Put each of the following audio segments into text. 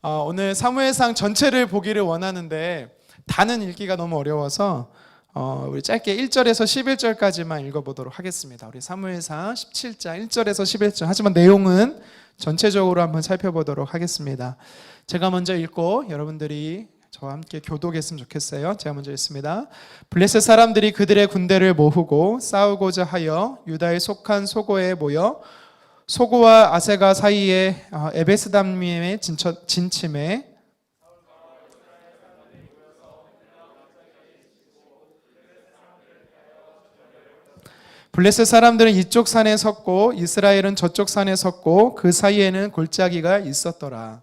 오늘 사무엘상 전체를 보기를 원하는데 다는 읽기가 너무 어려워서 우리 짧게 1절에서 11절까지만 읽어보도록 하겠습니다. 우리 사무엘상 17장 1절에서 11절. 하지만 내용은 전체적으로 한번 살펴보도록 하겠습니다. 제가 먼저 읽고 여러분들이 저와 함께 교독했으면 좋겠어요. 제가 먼저 읽습니다. 블레셋 사람들이 그들의 군대를 모으고 싸우고자 하여 유다에 속한 소고에 모여 소고와 아세가 사이에 에베스담림에 진침해 블레셋 사람들은 이쪽 산에 섰고 이스라엘은 저쪽 산에 섰고 그 사이에는 골짜기가 있었더라.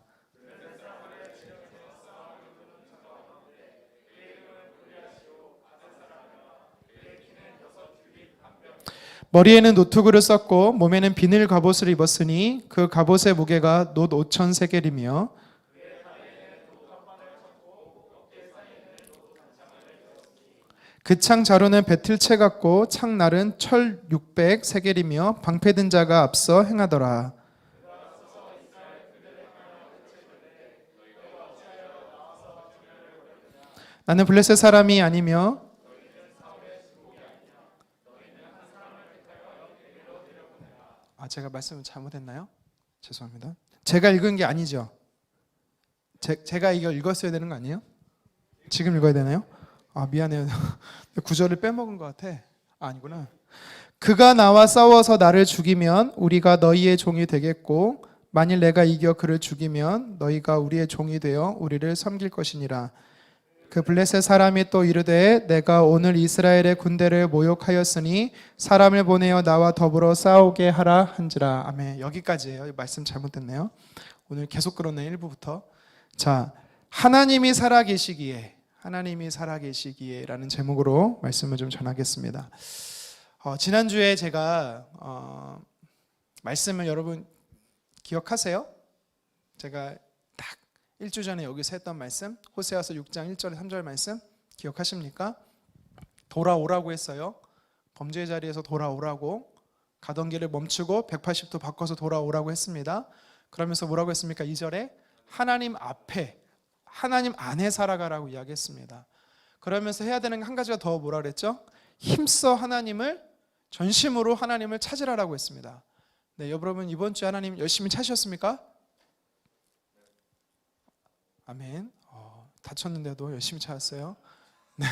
머리에는 노투구를 썼고 몸에는 비늘 갑옷을 입었으니 그 갑옷의 무게가 놋 5천 세겔이며 그 창 자루는 배틀채 같고 창날은 철 600 세겔이며 방패든 자가 앞서 행하더라. 나는 블레셋 사람이 아니며 제가 말씀을 잘못했나요? 죄송합니다. 제가 읽은 게 아니죠? 제가 이걸 읽었어야 되는 거 아니에요? 지금 읽어야 되나요? 미안해요. 구절을 빼먹은 것 같아. 아니구나. 그가 나와 싸워서 나를 죽이면 우리가 너희의 종이 되겠고 만일 내가 이겨 그를 죽이면 너희가 우리의 종이 되어 우리를 섬길 것이니라. 그 블레셋 사람이 또 이르되 내가 오늘 이스라엘의 군대를 모욕하였으니 사람을 보내어 나와 더불어 싸우게 하라 한지라. 아멘. 여기까지예요. 말씀 잘못됐네요. 오늘 계속 그러네 1부부터. 자, 하나님이 살아계시기에 라는 제목으로 말씀을 좀 전하겠습니다. 지난주에 제가 말씀을 여러분 기억하세요? 제가 딱 1주 전에 여기서 했던 말씀, 호세아서 6장 1절 3절 말씀 기억하십니까? 돌아오라고 했어요. 범죄의 자리에서 돌아오라고, 가던 길을 멈추고 180도 바꿔서 돌아오라고 했습니다. 그러면서 뭐라고 했습니까? 2절에 하나님 앞에, 하나님 안에 살아가라고 이야기했습니다. 그러면서 해야 되는 한 가지가 더 뭐라 그랬죠? 힘써 하나님을, 전심으로 하나님을 찾으라고 했습니다. 네, 여러분 이번 주에 하나님 열심히 찾으셨습니까? 아멘. 다쳤는데도 열심히 찾았어요. 네.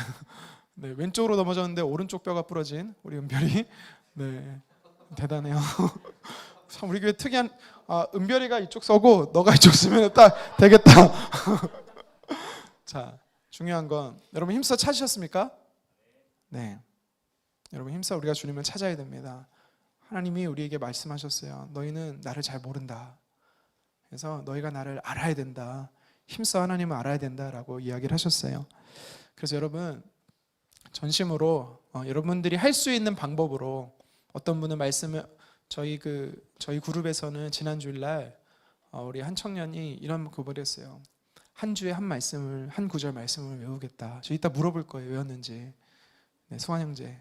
네, 왼쪽으로 넘어졌는데 오른쪽 뼈가 부러진 우리 은별이. 네, 대단해요. 참 우리 교회 특이한. 은별이가 이쪽 서고 너가 이쪽 쓰면 딱 되겠다. 자, 중요한 건 여러분 힘써 찾으셨습니까? 네. 여러분 힘써 우리가 주님을 찾아야 됩니다. 하나님이 우리에게 말씀하셨어요. 너희는 나를 잘 모른다. 그래서 너희가 나를 알아야 된다. 힘써 하나님을 알아야 된다라고 이야기를 하셨어요. 그래서 여러분 전심으로 여러분들이 할 수 있는 방법으로 어떤 분은 말씀을 저희 그룹에서는 지난 주일날 우리 한 청년이 이런 고백을 했어요. 한 주에 한 말씀을, 한 구절 말씀을 외우겠다. 저 이따 물어볼 거예요. 외웠는지. 네, 소환 형제.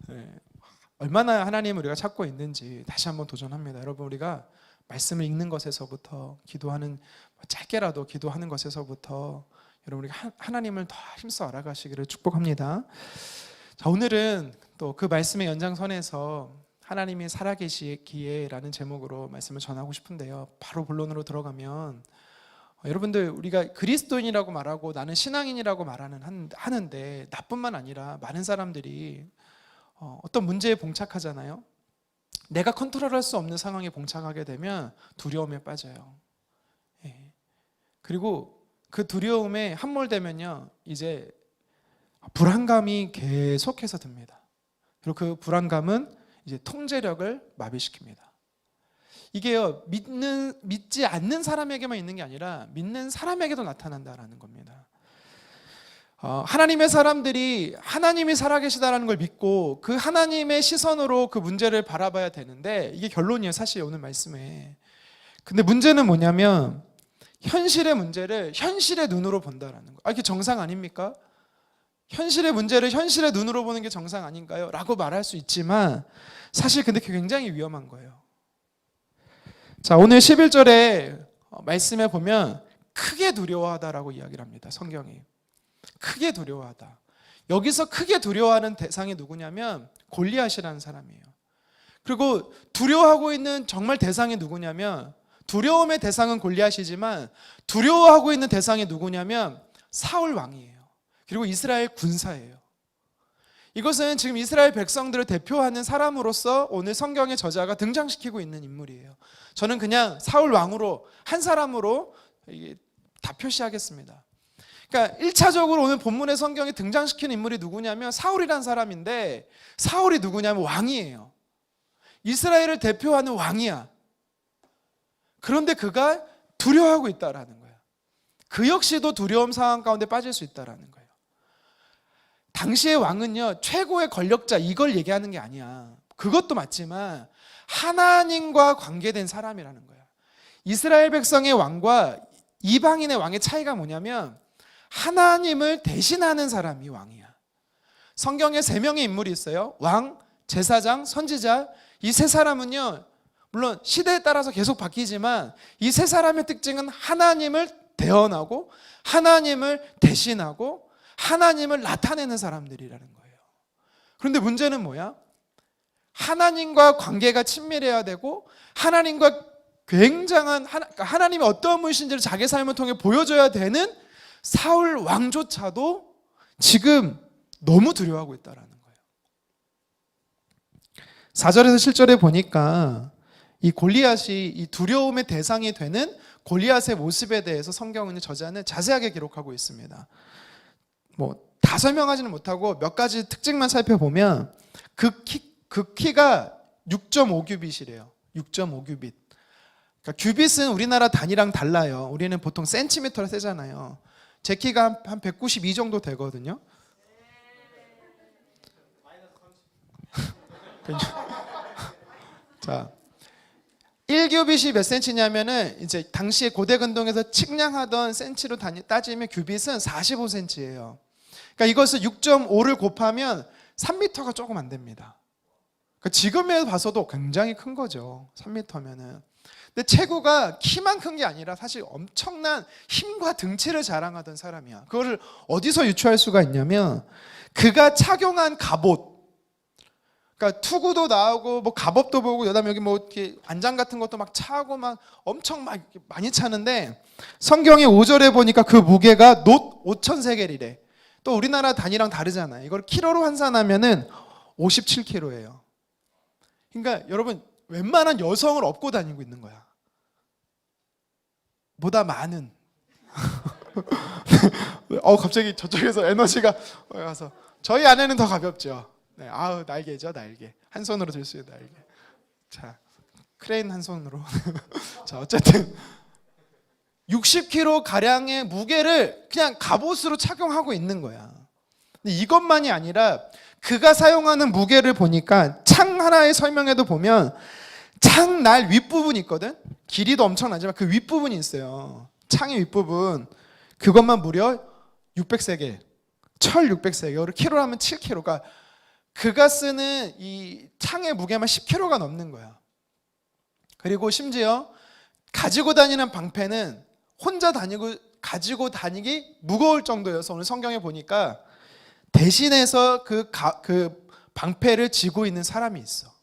네, 얼마나 하나님을 우리가 찾고 있는지 다시 한번 도전합니다. 여러분 우리가 말씀을 읽는 것에서부터 기도하는, 짧게라도 기도하는 것에서부터 여러분 우리가 하나님을 더 힘써 알아가시기를 축복합니다. 자, 오늘은 또 그 말씀의 연장선에서 하나님이 살아계시기에 라는 제목으로 말씀을 전하고 싶은데요. 바로 본론으로 들어가면 여러분들 우리가 그리스도인이라고 말하고 나는 신앙인이라고 하는데 나뿐만 아니라 많은 사람들이 어떤 문제에 봉착하잖아요. 내가 컨트롤할 수 없는 상황에 봉착하게 되면 두려움에 빠져요. 예. 그리고 그 두려움에 함몰되면요, 이제 불안감이 계속해서 듭니다. 그리고 그 불안감은 이제 통제력을 마비시킵니다. 이게요, 믿지 않는 사람에게만 있는 게 아니라 믿는 사람에게도 나타난다라는 겁니다. 하나님의 사람들이 하나님이 살아계시다라는 걸 믿고 그 하나님의 시선으로 그 문제를 바라봐야 되는데 이게 결론이에요, 사실 오늘 말씀에. 근데 문제는 뭐냐면 현실의 문제를 현실의 눈으로 본다라는 거. 이게 정상 아닙니까? 현실의 문제를 현실의 눈으로 보는 게 정상 아닌가요? 라고 말할 수 있지만 사실 근데 굉장히 위험한 거예요. 자, 오늘 11절에 말씀에 보면 크게 두려워하다라고 이야기를 합니다. 성경이. 크게 두려워하다. 여기서 크게 두려워하는 대상이 누구냐면 골리앗이라는 사람이에요. 그리고 두려워하고 있는 정말 대상이 누구냐면, 두려움의 대상은 골리앗이지만 두려워하고 있는 대상이 누구냐면 사울 왕이에요. 그리고 이스라엘 군사예요. 이것은 지금 이스라엘 백성들을 대표하는 사람으로서 오늘 성경의 저자가 등장시키고 있는 인물이에요. 저는 그냥 사울 왕으로, 한 사람으로 다 표시하겠습니다. 그러니까 1차적으로 오늘 본문의 성경에 등장시키는 인물이 누구냐면 사울이라는 사람인데, 사울이 누구냐면 왕이에요. 이스라엘을 대표하는 왕이야. 그런데 그가 두려워하고 있다라는 거예요. 그 역시도 두려움 상황 가운데 빠질 수 있다라는 거예요. 당시의 왕은요, 최고의 권력자, 이걸 얘기하는 게 아니야. 그것도 맞지만 하나님과 관계된 사람이라는 거야. 이스라엘 백성의 왕과 이방인의 왕의 차이가 뭐냐면 하나님을 대신하는 사람이 왕이야. 성경에 3명의 인물이 있어요. 왕, 제사장, 선지자. 이 3사람은요, 물론 시대에 따라서 계속 바뀌지만 이 3사람의 특징은 하나님을 대언하고 하나님을 대신하고 하나님을 나타내는 사람들이라는 거예요. 그런데 문제는 뭐야? 하나님과 관계가 친밀해야 되고 하나님과 굉장한 하나님이 어떠한 분이신지를 자기 삶을 통해 보여줘야 되는 사울 왕조차도 지금 너무 두려워하고 있다라는 거예요. 4절에서 7절에 보니까 이 골리앗이 이 두려움의 대상이 되는 골리앗의 모습에 대해서 성경의 저자는 자세하게 기록하고 있습니다. 다 설명하지는 못하고 몇 가지 특징만 살펴보면 그 키가 6.5규빗이래요. 6.5규빗. 그러니까 규빗은 우리나라 단위랑 달라요. 우리는 보통 센티미터를 세잖아요. 제 키가 한 192 정도 되거든요. 자, 1규빗이 몇 센치냐면은 이제 당시에 고대 근동에서 측량하던 센치로 따지면 규빗은 45cm예요. 그러니까 이것을 6.5를 곱하면 3m가 조금 안 됩니다. 그러니까 지금에 봐서도 굉장히 큰 거죠. 3m면은. 근데 체구가 키만 큰 게 아니라 사실 엄청난 힘과 등치를 자랑하던 사람이야. 그거를 어디서 유추할 수가 있냐면 그가 착용한 갑옷, 그러니까 투구도 나오고 갑옷도 보고 그다음에 여기 이렇게 안장 같은 것도 막 차고 막 엄청 막 많이 차는데 성경의 5절에 보니까 그 무게가 놋 5,000세겔이래. 또 우리나라 단위랑 다르잖아요. 이걸 키로로 환산하면은 57kg예요. 그러니까 여러분 웬만한 여성을 업고 다니고 있는 거야. 보다 많은. 갑자기 저쪽에서 에너지가 와서 저희 아내는 더 가볍죠. 네, 날개죠, 날개. 한 손으로 들 수 있는 날개. 자, 크레인 한 손으로. 자, 어쨌든 60kg 가량의 무게를 그냥 갑옷으로 착용하고 있는 거야. 근데 이것만이 아니라 그가 사용하는 무게를 보니까 창 하나의 설명에도 보면 창날 윗부분이 있거든. 길이도 엄청나지만 그 윗부분이 있어요. 창의 윗부분. 그것만 무려 600세겔. 철 600세겔. 키로로 하면 7kg가 그가 쓰는 이 창의 무게만 10kg가 넘는 거야. 그리고 심지어 가지고 다니는 방패는 혼자 가지고 다니기 무거울 정도여서 오늘 성경에 보니까 대신해서 그 방패를 쥐고 있는 사람이 있어.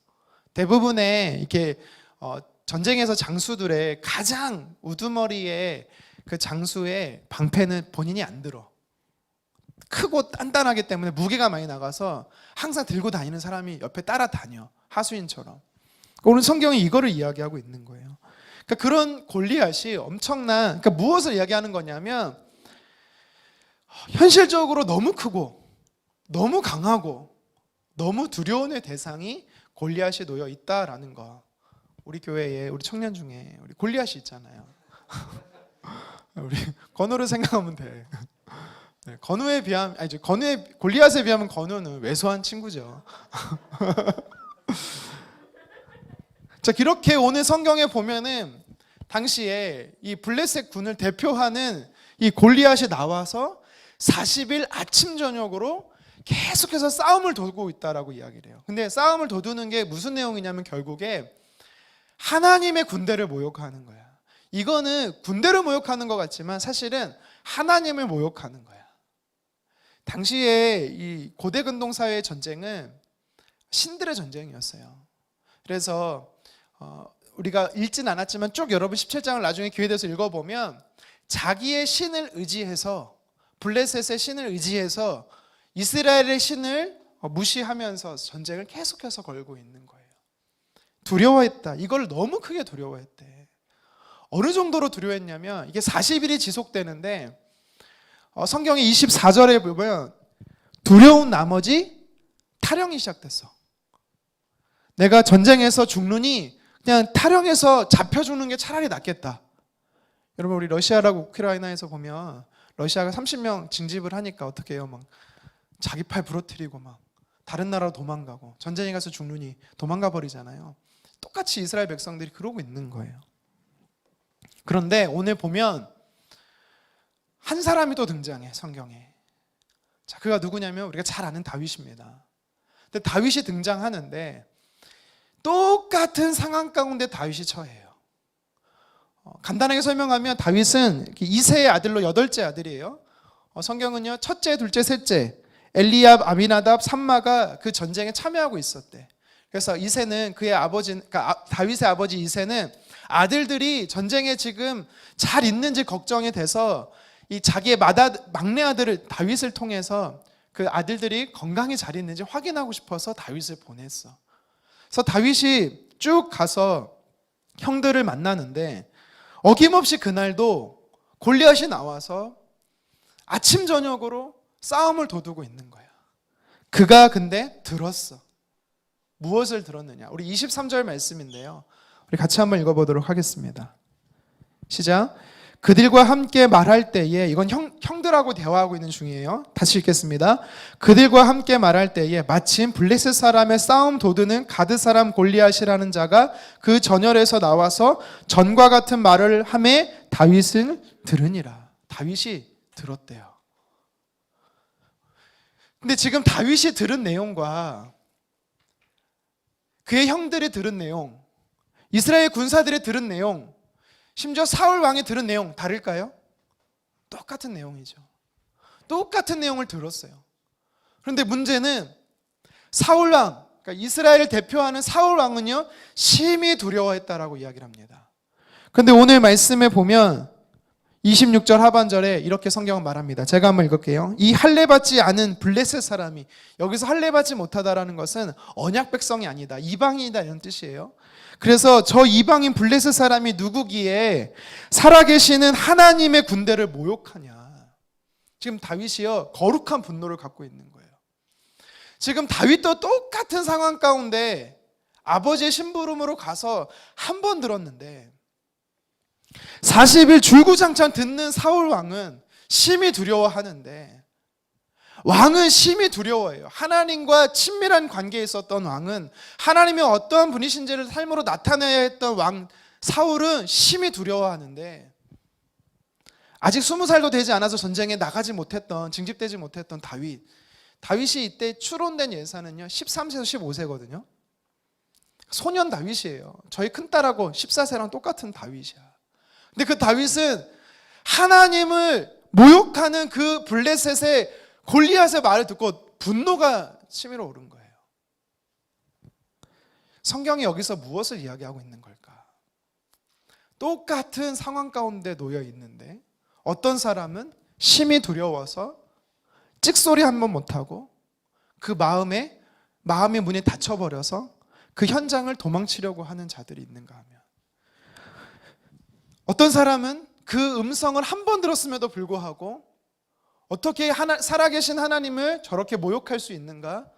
대부분의 이렇게 전쟁에서 장수들의 가장 우두머리의 그 장수의 방패는 본인이 안 들어. 크고 단단하기 때문에 무게가 많이 나가서 항상 들고 다니는 사람이 옆에 따라다녀. 하수인처럼. 오늘 성경이 이거를 이야기하고 있는 거예요. 그러니까 그런 골리앗이 엄청난, 그러니까 무엇을 이야기하는 거냐면 현실적으로 너무 크고 너무 강하고 너무 두려움의 대상이 골리앗이 놓여 있다라는 거. 우리 교회에 우리 청년 중에 우리 골리앗이 있잖아요. 우리 건우를 생각하면 돼. 네, 골리앗에 비하면 건우는 왜소한 친구죠. 자, 그렇게 오늘 성경에 보면은 당시에 이 블레셋 군을 대표하는 이 골리앗이 나와서 40일 아침 저녁으로 계속해서 싸움을 도두고 있다라고 이야기를 해요. 근데 싸움을 도두는 게 무슨 내용이냐면 결국에 하나님의 군대를 모욕하는 거야. 이거는 군대를 모욕하는 것 같지만 사실은 하나님을 모욕하는 거야. 당시에 이 고대 근동 사회의 전쟁은 신들의 전쟁이었어요. 그래서 우리가 읽진 않았지만 쭉 여러분 17장을 나중에 기회 돼서 읽어보면 자기의 신을 의지해서, 블레셋의 신을 의지해서 이스라엘의 신을 무시하면서 전쟁을 계속해서 걸고 있는 거예요. 두려워했다. 이걸 너무 크게 두려워했대. 어느 정도로 두려워했냐면 이게 40일이 지속되는데 성경의 24절에 보면 두려운 나머지 타령이 시작됐어. 내가 전쟁에서 죽느니 그냥 타령해서 잡혀 죽는 게 차라리 낫겠다. 여러분 우리 러시아랑 우크라이나에서 보면 러시아가 30명 징집을 하니까 어떻게 해요? 막 자기 팔 부러뜨리고 막 다른 나라로 도망가고 전쟁에 가서 죽느니 도망가 버리잖아요. 똑같이 이스라엘 백성들이 그러고 있는 거예요. 그런데 오늘 보면 한 사람이 또 등장해, 성경에. 자, 그가 누구냐면 우리가 잘 아는 다윗입니다. 근데 다윗이 등장하는데 똑같은 상황 가운데 다윗이 처해요. 간단하게 설명하면 다윗은 이새의 아들로 8째 아들이에요. 성경은요, 첫째, 둘째, 셋째 엘리압, 아미나답, 삼마가 그 전쟁에 참여하고 있었대. 그래서 이새는 그의 아버지, 그러니까 다윗의 아버지 이새는 아들들이 전쟁에 지금 잘 있는지 걱정이 돼서 이 자기의 막내 아들을 다윗을 통해서 그 아들들이 건강히 잘 있는지 확인하고 싶어서 다윗을 보냈어. 그래서 다윗이 쭉 가서 형들을 만나는데 어김없이 그날도 골리앗이 나와서 아침 저녁으로 싸움을 도두고 있는 거야. 그가 근데 들었어. 무엇을 들었느냐? 우리 23절 말씀인데요. 우리 같이 한번 읽어보도록 하겠습니다. 시작. 그들과 함께 말할 때에, 이건 형들하고 대화하고 있는 중이에요. 다시 읽겠습니다. 그들과 함께 말할 때에 마침 블레셋 사람의 싸움 도두는 가드 사람 골리앗이라는 자가 그 전열에서 나와서 전과 같은 말을 하매 다윗을 들으니라. 다윗이 들었대요. 근데 지금 다윗이 들은 내용과 그의 형들이 들은 내용, 이스라엘 군사들이 들은 내용, 심지어 사울 왕이 들은 내용 다를까요? 똑같은 내용이죠. 똑같은 내용을 들었어요. 그런데 문제는 사울 왕, 그러니까 이스라엘을 대표하는 사울 왕은요, 심히 두려워했다라고 이야기를 합니다. 그런데 오늘 말씀에 보면 26절 하반절에 이렇게 성경은 말합니다. 제가 한번 읽을게요. 이 할례받지 않은 블레셋 사람이, 여기서 할례받지 못하다라는 것은 언약 백성이 아니다, 이방인이다 이런 뜻이에요. 그래서 저 이방인 블레셋 사람이 누구기에 살아계시는 하나님의 군대를 모욕하냐. 지금 다윗이요, 거룩한 분노를 갖고 있는 거예요. 지금 다윗도 똑같은 상황 가운데 아버지의 심부름으로 가서 한 번 들었는데 40일 줄구장창 듣는 사울 왕은 심히 두려워하는데, 왕은 심히 두려워해요. 하나님과 친밀한 관계에 있었던 왕은 하나님이 어떠한 분이신지를 삶으로 나타내야 했던 왕 사울은 심히 두려워하는데, 아직 20살도 되지 않아서 전쟁에 나가지 못했던, 징집되지 못했던 다윗이 이때 추론된 예산은요 13세에서 15세거든요 소년 다윗이에요. 저희 큰딸하고 14세랑 똑같은 다윗이야. 근데 그 다윗은 하나님을 모욕하는 그 블레셋의 골리앗의 말을 듣고 분노가 치밀어 오른 거예요. 성경이 여기서 무엇을 이야기하고 있는 걸까? 똑같은 상황 가운데 놓여 있는데 어떤 사람은 심히 두려워서 찍소리 한 번 못하고 그 마음의 문이 닫혀버려서 그 현장을 도망치려고 하는 자들이 있는가 하면, 어떤 사람은 그 음성을 한 번 들었음에도 불구하고 어떻게 살아계신 하나님을 저렇게 모욕할 수 있는가,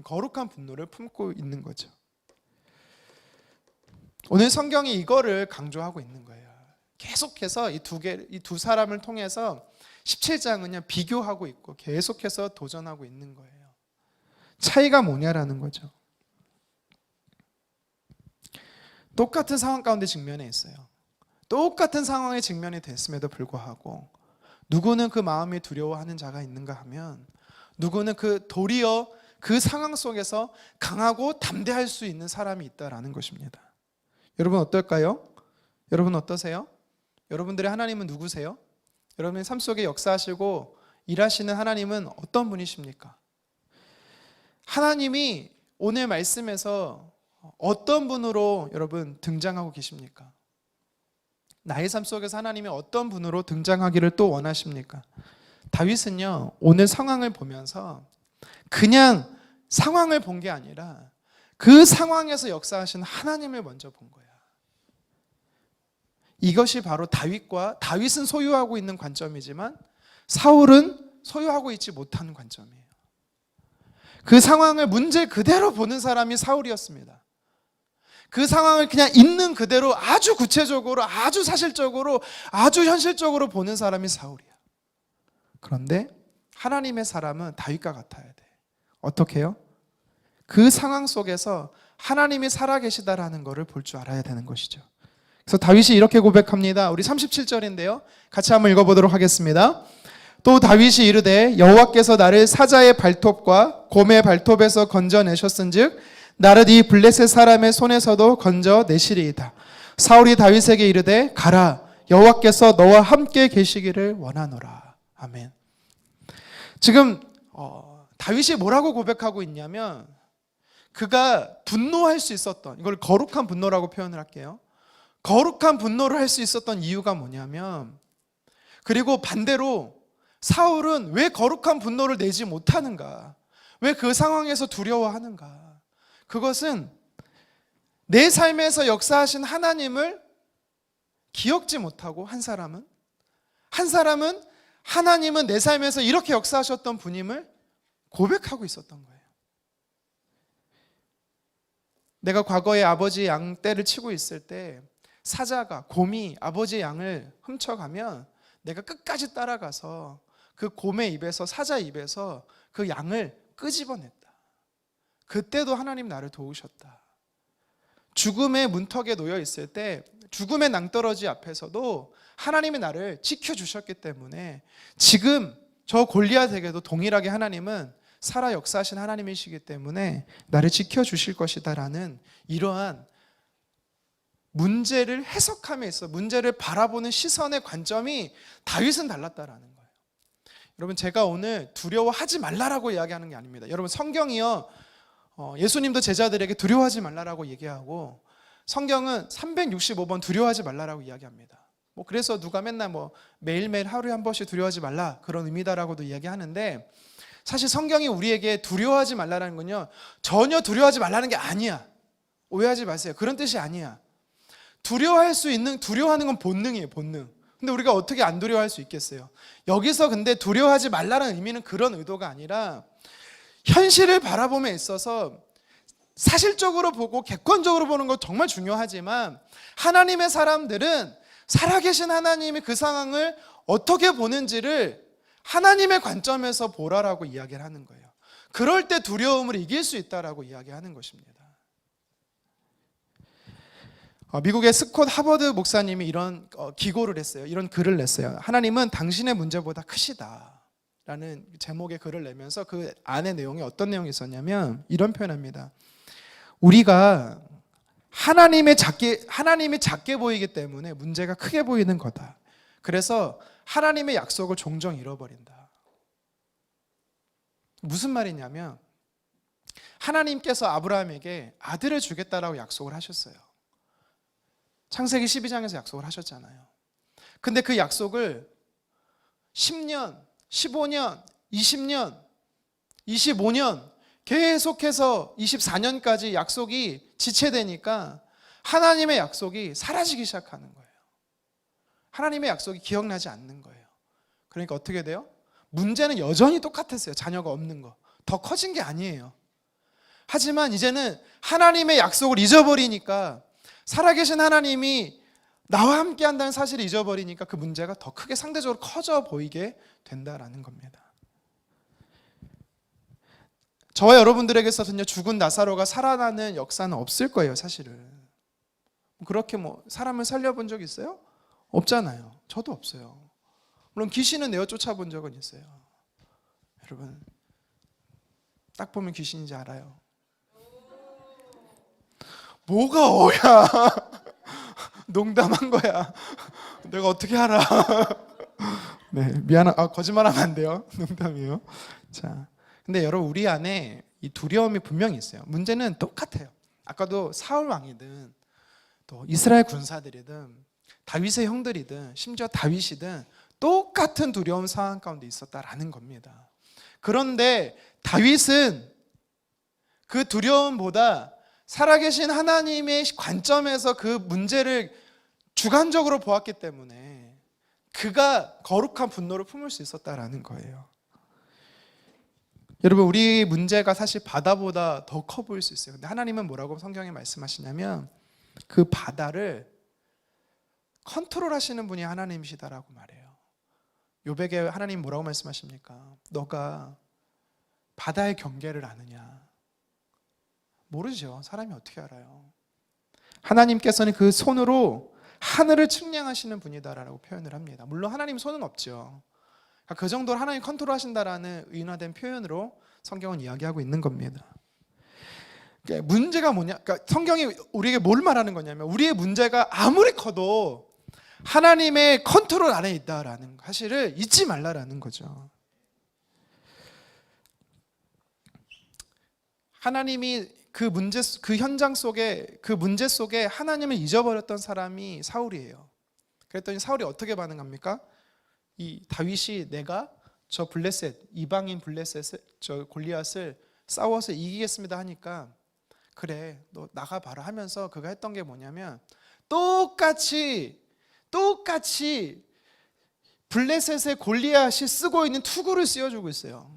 거룩한 분노를 품고 있는 거죠. 오늘 성경이 이거를 강조하고 있는 거예요. 계속해서 이 두 사람을 통해서 17장은요 비교하고 있고 계속해서 도전하고 있는 거예요. 차이가 뭐냐라는 거죠. 똑같은 상황 가운데 직면해 있어요. 똑같은 상황에 직면이 됐음에도 불구하고 누구는 그 마음이 두려워하는 자가 있는가 하면, 누구는 도리어 그 상황 속에서 강하고 담대할 수 있는 사람이 있다라는 것입니다. 여러분 어떨까요? 여러분 어떠세요? 여러분들의 하나님은 누구세요? 여러분의 삶 속에 역사하시고 일하시는 하나님은 어떤 분이십니까? 하나님이 오늘 말씀에서 어떤 분으로 여러분 등장하고 계십니까? 나의 삶 속에서 하나님이 어떤 분으로 등장하기를 또 원하십니까? 다윗은요, 오늘 상황을 보면서 그냥 상황을 본 게 아니라 그 상황에서 역사하신 하나님을 먼저 본 거야. 이것이 바로 다윗은 소유하고 있는 관점이지만 사울은 소유하고 있지 못하는 관점이에요. 그 상황을 문제 그대로 보는 사람이 사울이었습니다. 그 상황을 그냥 있는 그대로 아주 구체적으로, 아주 사실적으로, 아주 현실적으로 보는 사람이 사울이야. 그런데 하나님의 사람은 다윗과 같아야 돼. 어떻게 해요? 그 상황 속에서 하나님이 살아계시다라는 것을 볼 줄 알아야 되는 것이죠. 그래서 다윗이 이렇게 고백합니다. 우리 37절인데요. 같이 한번 읽어보도록 하겠습니다. 또 다윗이 이르되 여호와께서 나를 사자의 발톱과 곰의 발톱에서 건져내셨은즉 나를 이 블레셋 사람의 손에서도 건져내시리이다. 사울이 다윗에게 이르되 가라, 여호와께서 너와 함께 계시기를 원하노라. 아멘. 지금 다윗이 뭐라고 고백하고 있냐면 그가 분노할 수 있었던, 이걸 거룩한 분노라고 표현을 할게요. 거룩한 분노를 할 수 있었던 이유가 뭐냐면, 그리고 반대로 사울은 왜 거룩한 분노를 내지 못하는가? 왜 그 상황에서 두려워하는가? 그것은 내 삶에서 역사하신 하나님을 기억지 못하고 한 사람은 하나님은 내 삶에서 이렇게 역사하셨던 분임을 고백하고 있었던 거예요. 내가 과거에 아버지의 양 떼를 치고 있을 때 사자가, 곰이 아버지의 양을 훔쳐가면 내가 끝까지 따라가서 그 곰의 입에서, 사자 입에서 그 양을 끄집어냈다. 그때도 하나님 나를 도우셨다. 죽음의 문턱에 놓여 있을 때 죽음의 낭떠러지 앞에서도 하나님이 나를 지켜주셨기 때문에 지금 저 골리앗에게도 동일하게 하나님은 살아 역사하신 하나님이시기 때문에 나를 지켜주실 것이다라는 이러한 문제를 해석함에 있어, 문제를 바라보는 시선의 관점이 다윗은 달랐다라는 거예요. 여러분, 제가 오늘 두려워하지 말라라고 이야기하는 게 아닙니다. 여러분, 성경이요, 예수님도 제자들에게 두려워하지 말라라고 얘기하고 성경은 365번 두려워하지 말라라고 이야기합니다. 그래서 누가 맨날 매일매일 하루에 한 번씩 두려워하지 말라 그런 의미다라고도 이야기하는데, 사실 성경이 우리에게 두려워하지 말라라는 건요, 전혀 두려워하지 말라는 게 아니야. 오해하지 마세요. 그런 뜻이 아니야. 두려워하는 건 본능이에요, 본능. 근데 우리가 어떻게 안 두려워할 수 있겠어요? 여기서 근데 두려워하지 말라는 의미는 그런 의도가 아니라 현실을 바라봄에 있어서 사실적으로 보고 객관적으로 보는 거 정말 중요하지만 하나님의 사람들은 살아계신 하나님이 그 상황을 어떻게 보는지를 하나님의 관점에서 보라라고 이야기를 하는 거예요. 그럴 때 두려움을 이길 수 있다라고 이야기하는 것입니다. 미국의 스콧 하버드 목사님이 이런 기고를 했어요. 이런 글을 냈어요. 하나님은 당신의 문제보다 크시다 라는 제목의 글을 내면서 그 안의 내용이 어떤 내용이 있었냐면 이런 표현합니다. 우리가 하나님이 작게 보이기 때문에 문제가 크게 보이는 거다. 그래서 하나님의 약속을 종종 잃어버린다. 무슨 말이냐면 하나님께서 아브라함에게 아들을 주겠다라고 약속을 하셨어요. 창세기 12장에서 약속을 하셨잖아요. 근데 그 약속을 10년, 15년, 20년, 25년 계속해서 24년까지 약속이 지체되니까 하나님의 약속이 사라지기 시작하는 거예요. 하나님의 약속이 기억나지 않는 거예요. 그러니까 어떻게 돼요? 문제는 여전히 똑같았어요. 자녀가 없는 거. 더 커진 게 아니에요. 하지만 이제는 하나님의 약속을 잊어버리니까, 살아계신 하나님이 나와 함께 한다는 사실을 잊어버리니까 그 문제가 더 크게 상대적으로 커져 보이게 된다라는 겁니다. 저와 여러분들에게 있어서는요, 죽은 나사로가 살아나는 역사는 없을 거예요, 사실은. 그렇게 사람을 살려본 적 있어요? 없잖아요. 저도 없어요. 물론 귀신은 내어 쫓아본 적은 있어요. 여러분, 딱 보면 귀신인지 알아요. 뭐가 어야? 농담한 거야. 내가 어떻게 알아? 네, 거짓말하면 안 돼요. 농담이에요. 자, 근데 여러분 우리 안에 이 두려움이 분명히 있어요. 문제는 똑같아요. 아까도 사울 왕이든 또 이스라엘 군사들이든 다윗의 형들이든 심지어 다윗이든 똑같은 두려움 상황 가운데 있었다라는 겁니다. 그런데 다윗은 그 두려움보다 살아계신 하나님의 관점에서 그 문제를 주관적으로 보았기 때문에 그가 거룩한 분노를 품을 수 있었다라는 거예요. 여러분 우리 문제가 사실 바다보다 더 커 보일 수 있어요. 근데 하나님은 뭐라고 성경에 말씀하시냐면 그 바다를 컨트롤하시는 분이 하나님이시다라고 말해요. 욥에게 하나님 뭐라고 말씀하십니까? 너가 바다의 경계를 아느냐? 모르죠. 사람이 어떻게 알아요? 하나님께서는 그 손으로 하늘을 측량하시는 분이다라고 표현을 합니다. 물론 하나님 손은 없죠. 그 정도로 하나님 컨트롤하신다라는 의인화된 표현으로 성경은 이야기하고 있는 겁니다. 문제가 뭐냐? 그러니까 성경이 우리에게 뭘 말하는 거냐면 우리의 문제가 아무리 커도 하나님의 컨트롤 안에 있다라는 사실을 잊지 말라라는 거죠. 하나님이 그 현장 속에 그 문제 속에 하나님을 잊어버렸던 사람이 사울이에요. 그랬더니 사울이 어떻게 반응합니까? 이 다윗이 내가 저 블레셋 이방인 블레셋을 저 골리앗을 싸워서 이기겠습니다 하니까 그래 너 나가봐라 하면서 그가 했던 게 뭐냐면 똑같이 블레셋의 골리앗이 쓰고 있는 투구를 씌워주고 있어요.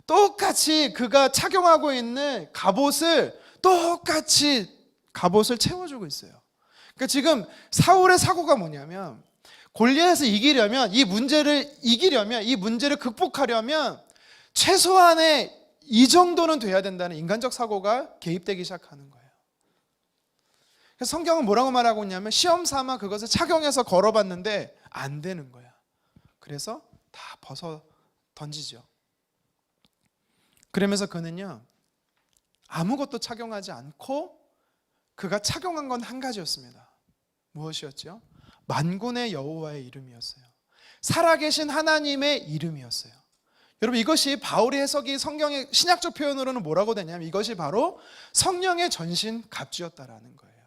똑같이 그가 착용하고 있는 갑옷을 채워주고 있어요. 그러니까 지금 사울의 사고가 뭐냐면 골리앗을 이기려면 이 문제를 극복하려면 최소한의 이 정도는 돼야 된다는 인간적 사고가 개입되기 시작하는 거예요. 그래서 성경은 뭐라고 말하고 있냐면 시험 삼아 그것을 착용해서 걸어봤는데 안 되는 거야. 그래서 다 벗어 던지죠. 그러면서 그는요 아무것도 착용하지 않고 그가 착용한 건 한 가지였습니다. 무엇이었죠? 만군의 여호와의 이름이었어요. 살아계신 하나님의 이름이었어요. 여러분 이것이 바울의 해석이 성경의 신약적 표현으로는 뭐라고 되냐면 이것이 바로 성령의 전신 갑주였다라는 거예요.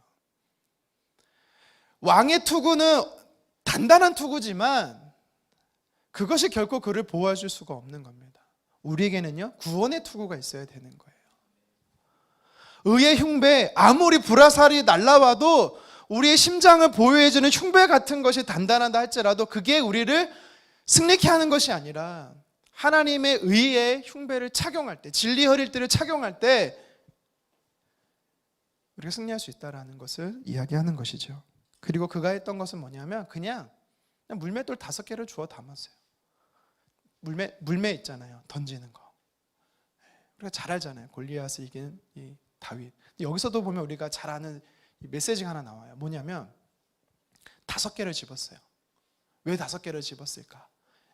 왕의 투구는 단단한 투구지만 그것이 결코 그를 보호해 줄 수가 없는 겁니다. 우리에게는요 구원의 투구가 있어야 되는 거예요. 의의 흉배, 아무리 불화살이 날라와도 우리의 심장을 보호해주는 흉배 같은 것이 단단하다 할지라도 그게 우리를 승리케 하는 것이 아니라 하나님의 의의 흉배를 착용할 때, 진리 허리띠를 착용할 때 우리가 승리할 수 있다는 것을 이야기하는 것이죠. 그리고 그가 했던 것은 뭐냐면 그냥 물맷돌 5개를 주워 담았어요. 물매 있잖아요. 던지는 거. 우리가 잘 알잖아요. 골리앗을 이긴 이 다윗. 여기서도 보면 우리가 잘 아는 메시지가 하나 나와요. 뭐냐면 5개를 집었어요. 왜 5개를 집었을까?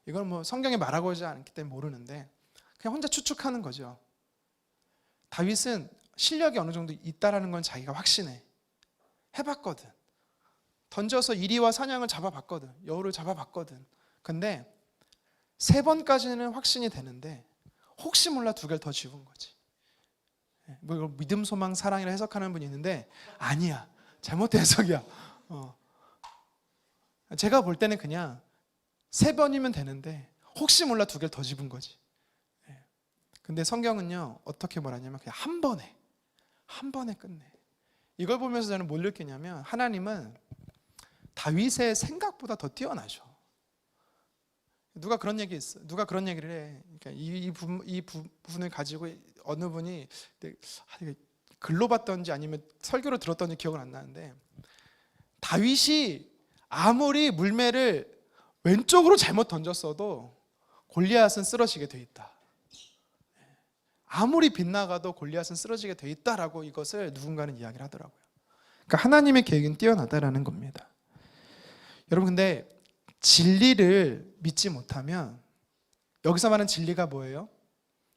이걸 뭐 성경에 말하고 있지 않기 때문에 모르는데 그냥 혼자 추측하는 거죠. 다윗은 실력이 어느 정도 있다라는 건 자기가 확신해. 해봤거든. 던져서 이리와 사냥을 잡아봤거든. 여우를 잡아봤거든. 근데 3번까지는 확신이 되는데 혹시 몰라 2개를 더 집은 거지. 뭐 이걸 믿음, 소망, 사랑이라 해석하는 분이 있는데 아니야. 잘못된 해석이야. 제가 볼 때는 그냥 3번이면 되는데 혹시 몰라 2개를 더 집은 거지. 근데 성경은요 어떻게 말하냐면 그냥 한 번에 끝내. 이걸 보면서 저는 뭘 느끼냐면 하나님은 다윗의 생각보다 더 뛰어나죠. 누가 그런 얘기를 해. 그러니까 이 부분을 가지고 어느 분이 글로 봤던지 아니면 설교로 들었던지 기억은 안 나는데 다윗이 아무리 물매를 왼쪽으로 잘못 던졌어도 골리앗은 쓰러지게 돼 있다. 아무리 빗나가도 골리앗은 쓰러지게 돼 있다라고 이것을 누군가는 이야기를 하더라고요. 그러니까 하나님의 계획은 뛰어나다라는 겁니다. 여러분 근데 진리를 믿지 못하면 여기서 말하는 진리가 뭐예요?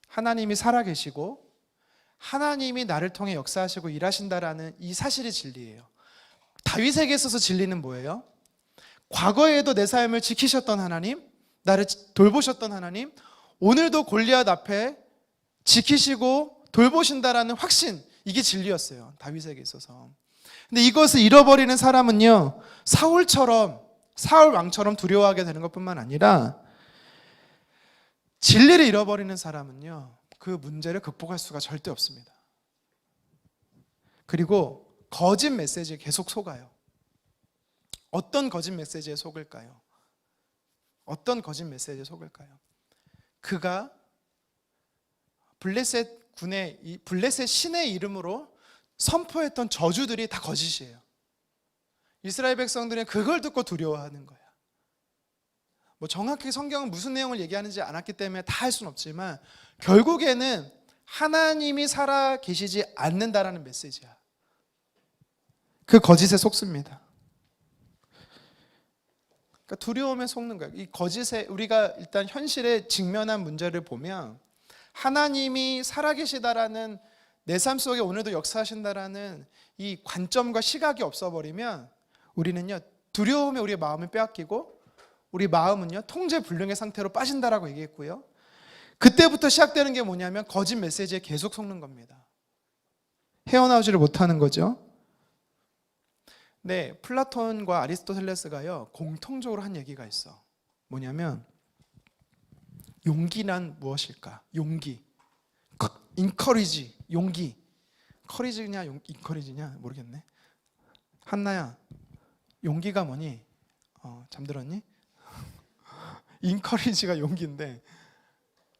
하나님이 살아계시고 하나님이 나를 통해 역사하시고 일하신다라는 이 사실이 진리예요. 다윗에게 있어서 진리는 뭐예요? 과거에도 내 삶을 지키셨던 하나님, 나를 돌보셨던 하나님, 오늘도 골리앗 앞에 지키시고 돌보신다라는 확신, 이게 진리였어요, 다윗에게 있어서. 근데 이것을 잃어버리는 사람은요, 사울 왕처럼 두려워하게 되는 것뿐만 아니라, 진리를 잃어버리는 사람은요, 그 문제를 극복할 수가 절대 없습니다. 그리고 거짓 메시지에 계속 속아요. 어떤 거짓 메시지에 속을까요? 어떤 거짓 메시지에 속을까요? 그가 블레셋 신의 이름으로 선포했던 저주들이 다 거짓이에요. 이스라엘 백성들은 그걸 듣고 두려워하는 거야. 뭐 정확히 성경은 무슨 내용을 얘기하는지 않았기 때문에 다 할 수는 없지만, 결국에는 하나님이 살아 계시지 않는다라는 메시지야. 그 거짓에 속습니다. 그러니까 두려움에 속는 거예요. 이 거짓에, 우리가 일단 현실에 직면한 문제를 보면, 하나님이 살아계시다라는, 내 삶 속에 오늘도 역사하신다라는 이 관점과 시각이 없어버리면 우리는요, 두려움에 우리의 마음을 빼앗기고, 우리 마음은요, 통제불능의 상태로 빠진다라고 얘기했고요. 그때부터 시작되는 게 뭐냐면 거짓 메시지에 계속 속는 겁니다. 헤어나오지를 못하는 거죠. 네, 플라톤과 아리스토텔레스가요, 공통적으로 한 얘기가 있어. 뭐냐면, 용기란 무엇일까? 용기, 인커리지, 용기. 커리지냐 인커리지냐 모르겠네. 한나야, 용기가 뭐니? 잠들었니? 인커리지가 용기인데,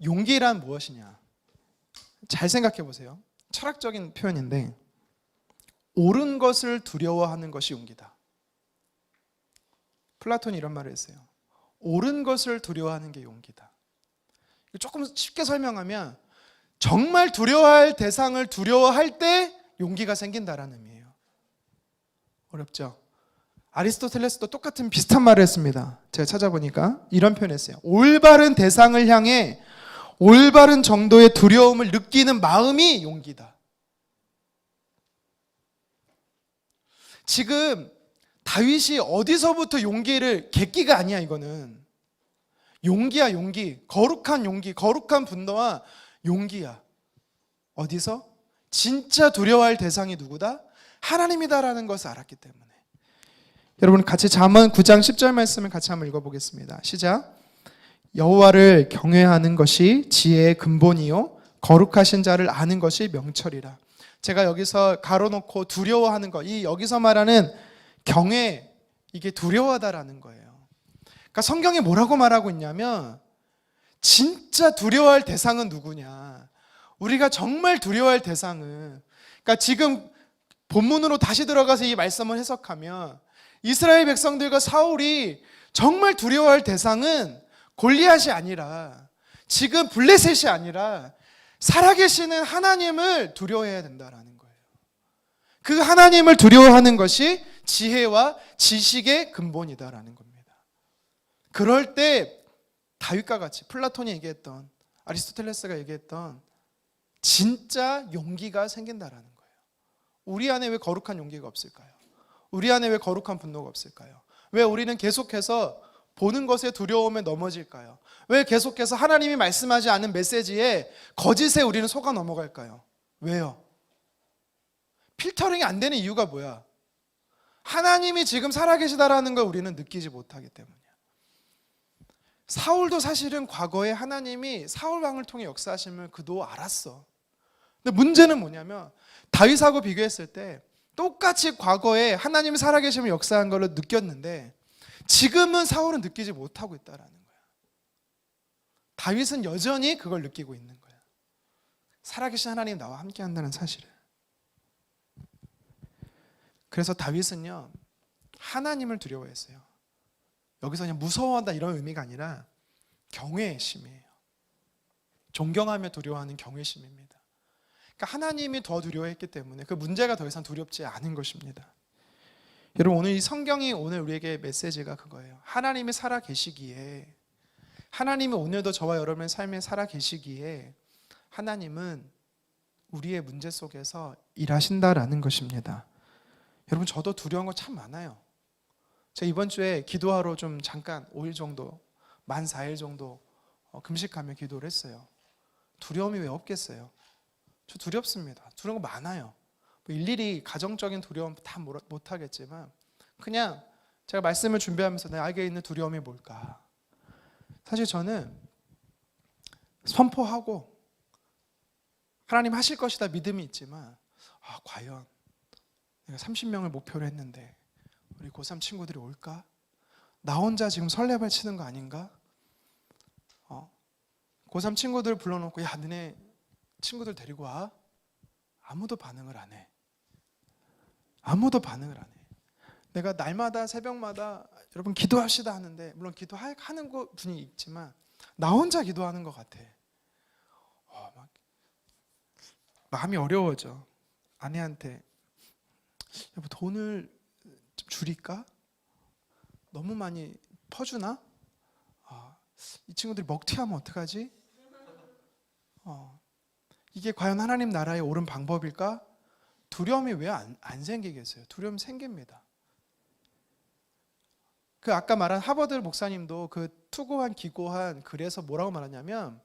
용기란 무엇이냐? 잘 생각해 보세요. 철학적인 표현인데, 옳은 것을 두려워하는 것이 용기다. 플라톤이 이런 말을 했어요. 옳은 것을 두려워하는 게 용기다. 조금 쉽게 설명하면, 정말 두려워할 대상을 두려워할 때 용기가 생긴다라는 의미예요. 어렵죠? 아리스토텔레스도 똑같은 비슷한 말을 했습니다. 제가 찾아보니까 이런 표현을 했어요. 올바른 대상을 향해 올바른 정도의 두려움을 느끼는 마음이 용기다. 지금 다윗이 어디서부터 용기를, 객기가 아니야 이거는. 용기야, 용기. 거룩한 용기, 거룩한 분노와 용기야. 어디서? 진짜 두려워할 대상이 누구다? 하나님이다라는 것을 알았기 때문에. 여러분 같이 잠언 9장 10절 말씀을 같이 한번 읽어보겠습니다. 시작. 여호와를 경외하는 것이 지혜의 근본이요 거룩하신 자를 아는 것이 명철이라. 제가 여기서 가로놓고 두려워하는 것, 이 여기서 말하는 경외, 이게 두려워하다라는 거예요. 그러니까 성경이 뭐라고 말하고 있냐면, 진짜 두려워할 대상은 누구냐? 우리가 정말 두려워할 대상은, 그러니까 지금 본문으로 다시 들어가서 이 말씀을 해석하면, 이스라엘 백성들과 사울이 정말 두려워할 대상은 골리앗이 아니라, 지금 블레셋이 아니라 살아계시는 하나님을 두려워해야 된다라는 거예요. 그 하나님을 두려워하는 것이 지혜와 지식의 근본이다라는 겁니다. 그럴 때 다윗과 같이 플라톤이 얘기했던, 아리스토텔레스가 얘기했던 진짜 용기가 생긴다라는 거예요. 우리 안에 왜 거룩한 용기가 없을까요? 우리 안에 왜 거룩한 분노가 없을까요? 왜 우리는 계속해서 보는 것에 두려움에 넘어질까요? 왜 계속해서 하나님이 말씀하지 않은 메시지에, 거짓에 우리는 속아 넘어갈까요? 왜요? 필터링이 안 되는 이유가 뭐야? 하나님이 지금 살아계시다라는 걸 우리는 느끼지 못하기 때문이야. 사울도 사실은 과거에 하나님이 사울 왕을 통해 역사하심을 그도 알았어. 근데 문제는 뭐냐면, 다윗하고 비교했을 때 똑같이 과거에 하나님이 살아계심을 역사한 걸로 느꼈는데, 지금은 사울은 느끼지 못하고 있다라는 거야. 다윗은 여전히 그걸 느끼고 있는 거야. 살아계신 하나님 나와 함께 한다는 사실을. 그래서 다윗은요, 하나님을 두려워했어요. 여기서 그냥 무서워한다 이런 의미가 아니라 경외의 심이에요. 존경하며 두려워하는 경외의 심입니다. 그러니까 하나님이 더 두려워했기 때문에 그 문제가 더 이상 두렵지 않은 것입니다. 여러분, 오늘 이 성경이 오늘 우리에게 메시지가 그거예요. 하나님이 살아 계시기에, 하나님이 오늘도 저와 여러분의 삶에 살아 계시기에, 하나님은 우리의 문제 속에서 일하신다라는 것입니다. 여러분, 저도 두려운 거 참 많아요. 제가 이번 주에 기도하러 좀 잠깐 5일 정도, 만 4일 정도 금식하며 기도를 했어요. 두려움이 왜 없겠어요? 저 두렵습니다. 두려운 거 많아요. 뭐 일일이 가정적인 두려움 다 못하겠지만 그냥 제가 말씀을 준비하면서 나에게 있는 두려움이 뭘까? 사실 저는 선포하고 하나님 하실 것이다 믿음이 있지만 과연 내가 30명을 목표로 했는데 우리 고3 친구들이 올까? 나 혼자 지금 설레발 치는 거 아닌가? 고3 친구들 불러놓고 야 너네 친구들 데리고 와. 아무도 반응을 안 해. 아무도 반응을 안 해. 내가 날마다 새벽마다 여러분 기도합시다 하는데 물론 기도하는 분이 있지만 나 혼자 기도하는 것 같아. 막 마음이 어려워져. 아내한테 여보 돈을 좀 줄일까? 너무 많이 퍼주나? 이 친구들이 먹튀하면 어떡하지? 이게 과연 하나님 나라에 옳은 방법일까? 두려움이 왜 안 생기겠어요? 두려움 생깁니다. 그 아까 말한 하버드 목사님도 그 투고한 기고한 글에서 뭐라고 말하냐면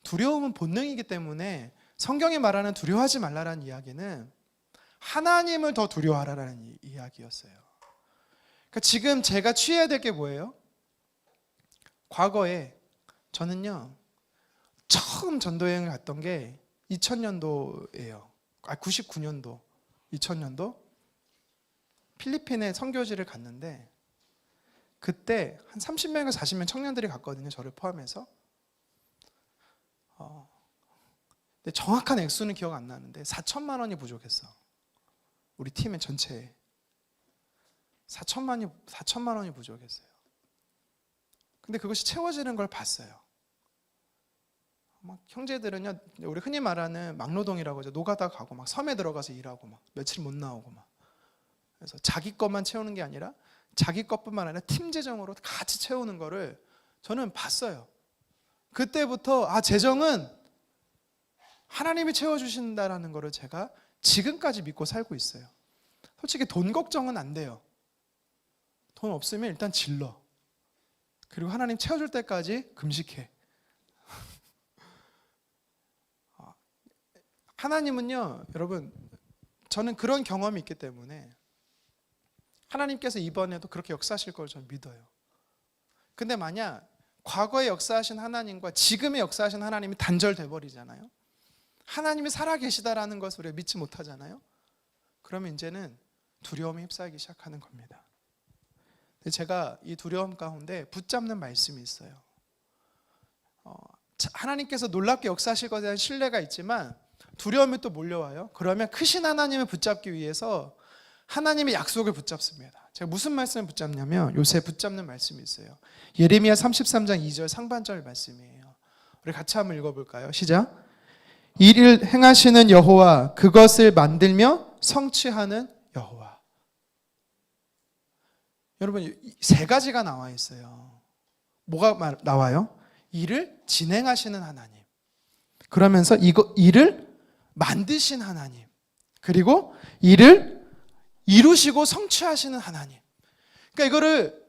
두려움은 본능이기 때문에 성경이 말하는 두려워하지 말라라는 이야기는 하나님을 더 두려워하라라는 이야기였어요. 그러니까 지금 제가 취해야 될 게 뭐예요? 과거에 저는요 처음 전도여행을 갔던 게 2000년도예요. 99년도, 2000년도 필리핀에 선교지를 갔는데 그때 한 30명에서 40명 청년들이 갔거든요. 저를 포함해서. 근데 정확한 액수는 기억 안 나는데 4천만 원이 부족했어. 우리 팀의 전체에 4천만 원이 부족했어요. 근데 그것이 채워지는 걸 봤어요. 막 형제들은요, 우리 흔히 말하는 막노동이라고 하죠. 노가다 가고 막 섬에 들어가서 일하고 막 며칠 못 나오고 막. 그래서 자기 것만 채우는 게 아니라 자기 것뿐만 아니라 팀 재정으로 같이 채우는 거를 저는 봤어요. 그때부터 재정은 하나님이 채워주신다라는 거를 제가 지금까지 믿고 살고 있어요. 솔직히 돈 걱정은 안 돼요. 돈 없으면 일단 질러. 그리고 하나님 채워줄 때까지 금식해. 하나님은요, 여러분, 저는 그런 경험이 있기 때문에 하나님께서 이번에도 그렇게 역사하실 걸 저는 믿어요. 근데 만약 과거에 역사하신 하나님과 지금의 역사하신 하나님이 단절돼 버리잖아요. 하나님이 살아계시다라는 것을 우리가 믿지 못하잖아요. 그러면 이제는 두려움이 휩싸이기 시작하는 겁니다. 제가 이 두려움 가운데 붙잡는 말씀이 있어요. 하나님께서 놀랍게 역사하실 것에 대한 신뢰가 있지만 두려움이 또 몰려와요. 그러면 크신 하나님을 붙잡기 위해서 하나님의 약속을 붙잡습니다. 제가 무슨 말씀을 붙잡냐면 요새 붙잡는 말씀이 있어요. 예레미야 33장 2절 상반절 말씀이에요. 우리 같이 한번 읽어볼까요? 시작. 이를 행하시는 여호와, 그것을 만들며 성취하는 여호와. 여러분, 세 가지가 나와 있어요. 뭐가 나와요? 이를 진행하시는 하나님, 그러면서 이를 만드신 하나님, 그리고 이를 이루시고 성취하시는 하나님. 그러니까 이거를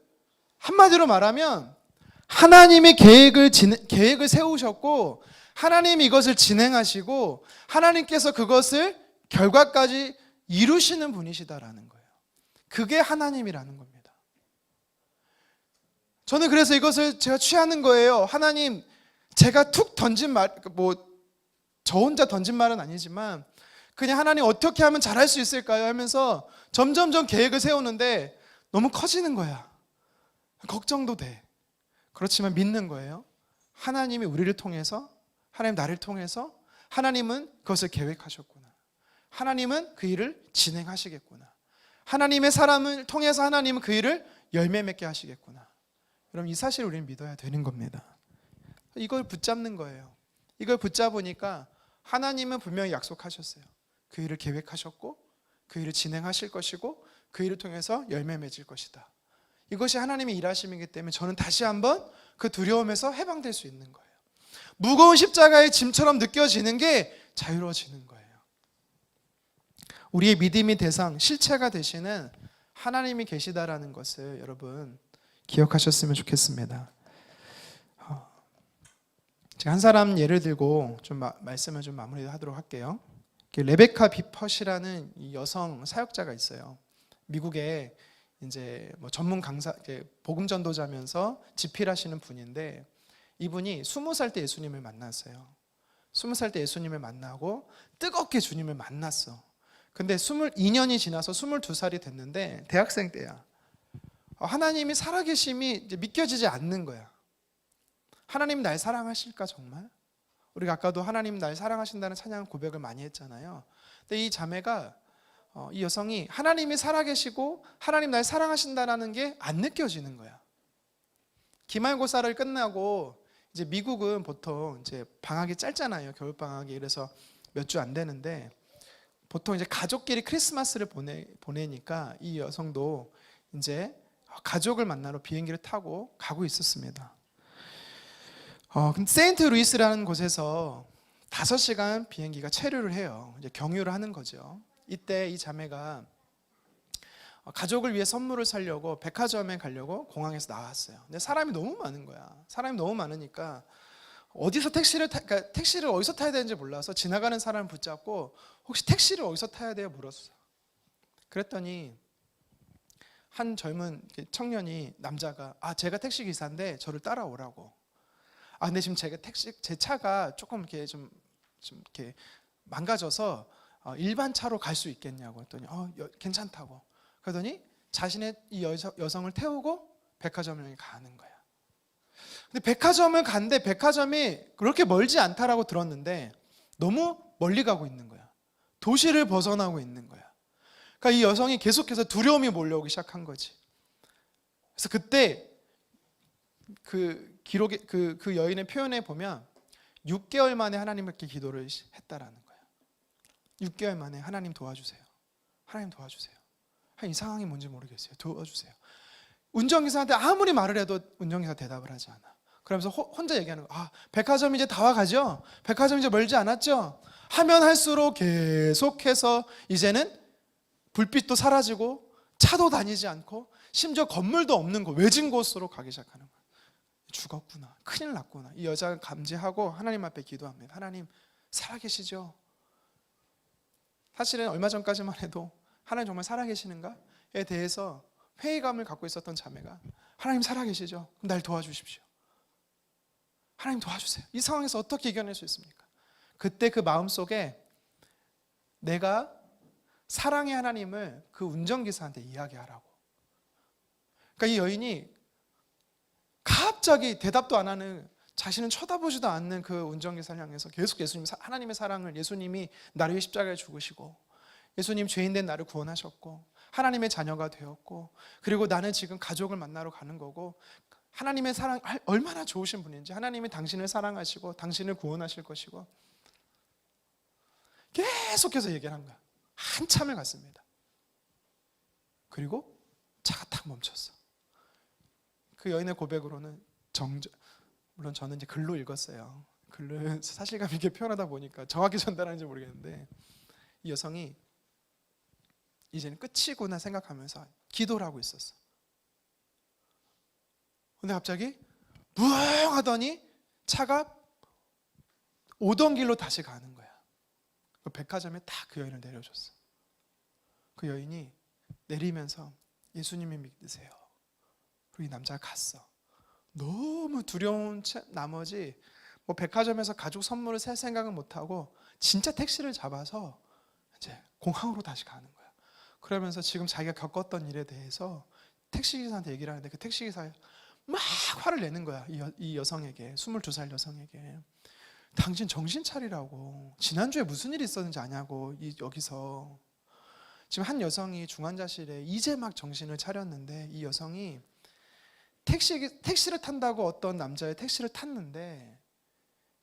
한마디로 말하면 하나님이 계획을 세우셨고 하나님이 이것을 진행하시고 하나님께서 그것을 결과까지 이루시는 분이시다라는 거예요. 그게 하나님이라는 겁니다. 저는 그래서 이것을 제가 취하는 거예요. 하나님, 제가 툭 던진 말, 저 혼자 던진 말은 아니지만 그냥 하나님 어떻게 하면 잘할 수 있을까요? 하면서 점점점 계획을 세우는데 너무 커지는 거야. 걱정도 돼. 그렇지만 믿는 거예요. 하나님이 우리를 통해서, 하나님 나를 통해서 하나님은 그것을 계획하셨구나. 하나님은 그 일을 진행하시겠구나. 하나님의 사람을 통해서 하나님은 그 일을 열매 맺게 하시겠구나. 여러분, 이 사실을 우리는 믿어야 되는 겁니다. 이걸 붙잡는 거예요. 이걸 붙잡으니까 하나님은 분명히 약속하셨어요. 그 일을 계획하셨고 그 일을 진행하실 것이고 그 일을 통해서 열매 맺을 것이다. 이것이 하나님의 일하심이기 때문에 저는 다시 한번 그 두려움에서 해방될 수 있는 거예요. 무거운 십자가의 짐처럼 느껴지는 게 자유로워지는 거예요. 우리의 믿음의 대상, 실체가 되시는 하나님이 계시다라는 것을 여러분 기억하셨으면 좋겠습니다. 제가 한 사람 예를 들고 좀 말씀을 좀 마무리하도록 할게요. 레베카 비펫이라는 이 여성 사역자가 있어요. 미국에 이제 뭐 전문 강사, 복음 전도자면서 집필하시는 분인데, 이분이 20살 때 예수님을 만났어요. 20살 때 예수님을 만나고 뜨겁게 주님을 만났어. 근데 22년이 지나서 22살이 됐는데 대학생 때야. 하나님이 살아계심이 이제 믿겨지지 않는 거야. 하나님 날 사랑하실까 정말? 우리가 아까도 하나님 날 사랑하신다는 찬양 고백을 많이 했잖아요. 근데 이 자매가 이 여성이 하나님이 살아계시고 하나님 날 사랑하신다는 게 안 느껴지는 거야. 기말고사를 끝나고 이제 미국은 보통 이제 방학이 짧잖아요. 겨울 방학이. 그래서 몇 주 안 되는데 보통 이제 가족끼리 크리스마스를 보내니까 이 여성도 이제 가족을 만나러 비행기를 타고 가고 있었습니다. 근데 세인트 루이스라는 곳에서 5시간 비행기가 체류를 해요. 이제 경유를 하는 거죠. 이때 이 자매가 가족을 위해 선물을 사려고 백화점에 가려고 공항에서 나왔어요. 근데 사람이 너무 많은 거야. 사람이 너무 많으니까 어디서 그러니까 택시를 어디서 타야 되는지 몰라서 지나가는 사람을 붙잡고 혹시 택시를 어디서 타야 돼요? 물었어. 그랬더니 한 젊은 청년이, 남자가 제가 택시 기사인데 저를 따라오라고. 근데 지금 제 차가 조금 이렇게 좀 이렇게 망가져서 일반 차로 갈 수 있겠냐고 했더니 괜찮다고. 그러더니 자신의 이 여성을 태우고 백화점을 가는 거야. 근데 백화점을 갔는데 백화점이 그렇게 멀지 않다라고 들었는데 너무 멀리 가고 있는 거야. 도시를 벗어나고 있는 거야. 그러니까 이 여성이 계속해서 두려움이 몰려오기 시작한 거지. 그래서 그때 그 기록에 그 여인의 표현에 보면 6개월 만에 하나님께 기도를 했다라는 거예요. 6개월 만에 하나님 도와주세요. 하나님 도와주세요. 이 상황이 뭔지 모르겠어요. 도와주세요. 운전기사한테 아무리 말을 해도 운전기사 대답을 하지 않아. 그러면서 혼자 얘기하는 거야. 백화점 이제 다 와가죠? 백화점 이제 멀지 않았죠? 하면 할수록 계속해서 이제는 불빛도 사라지고 차도 다니지 않고 심지어 건물도 없는 곳, 외진 곳으로 가기 시작하는 거야. 죽었구나. 큰일 났구나. 이 여자가 감지하고 하나님 앞에 기도합니다. 하나님 살아계시죠? 사실은 얼마 전까지만 해도 하나님 정말 살아계시는가에 대해서 회의감을 갖고 있었던 자매가 하나님 살아계시죠? 그럼 날 도와주십시오. 하나님 도와주세요. 이 상황에서 어떻게 이겨낼 수 있습니까? 그때 그 마음속에 내가 사랑의 하나님을 그 운전기사한테 이야기하라고. 그러니까 이 여인이 갑자기 대답도 안 하는, 자신은 쳐다보지도 않는 그 운전기사를 향해서 계속 하나님의 사랑을, 예수님이 나를 위해 십자가에 죽으시고 예수님 죄인 된 나를 구원하셨고 하나님의 자녀가 되었고 그리고 나는 지금 가족을 만나러 가는 거고 하나님의 사랑 얼마나 좋으신 분인지, 하나님이 당신을 사랑하시고 당신을 구원하실 것이고 계속해서 얘기를 한 거야. 한참을 갔습니다. 그리고 차가 탁 멈췄어. 그 여인의 고백으로는 물론 저는 이제 글로 읽었어요. 글을 사실감 있게 표현하다 보니까 정확히 전달하는지 모르겠는데 이 여성이 이제는 끝이구나 생각하면서 기도를 하고 있었어. 근데 갑자기 부엉 하더니 차가 오던 길로 다시 가는 거야. 그 백화점에 딱 그 여인을 내려줬어. 그 여인이 내리면서 예수님을 믿으세요. 그리고 이 남자가 갔어. 너무 두려운 나머지 뭐 백화점에서 가족 선물을 살 생각은 못하고 진짜 택시를 잡아서 이제 공항으로 다시 가는 거야. 그러면서 지금 자기가 겪었던 일에 대해서 택시기사한테 얘기를 하는데 그 택시기사가 막 화를 내는 거야. 이 여성에게, 22살 여성에게. 당신 정신 차리라고. 지난주에 무슨 일이 있었는지 아냐고. 여기서 지금 한 여성이 중환자실에 이제 막 정신을 차렸는데 이 여성이 택시를 탄다고 어떤 남자의 택시를 탔는데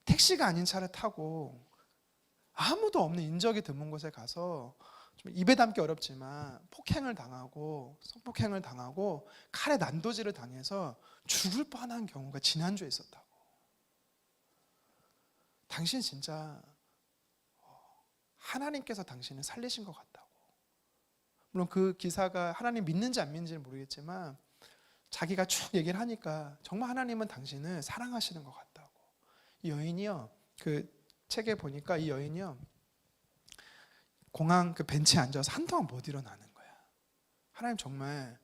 택시가 아닌 차를 타고 아무도 없는 인적이 드문 곳에 가서 좀 입에 담기 어렵지만 성폭행을 당하고 칼에 난도질을 당해서 죽을 뻔한 경우가 지난주에 있었다고. 당신 진짜 하나님께서 당신을 살리신 것 같다고. 물론 그 기사가 하나님 믿는지 안 믿는지는 모르겠지만 자기가 쭉 얘기를 하니까 정말 하나님은 당신을 사랑하시는 것 같다고. 이 여인이요, 그 책에 보니까 이 여인이요, 공항 그 벤치에 앉아서 한동안 못 일어나는 거야. 하나님 정말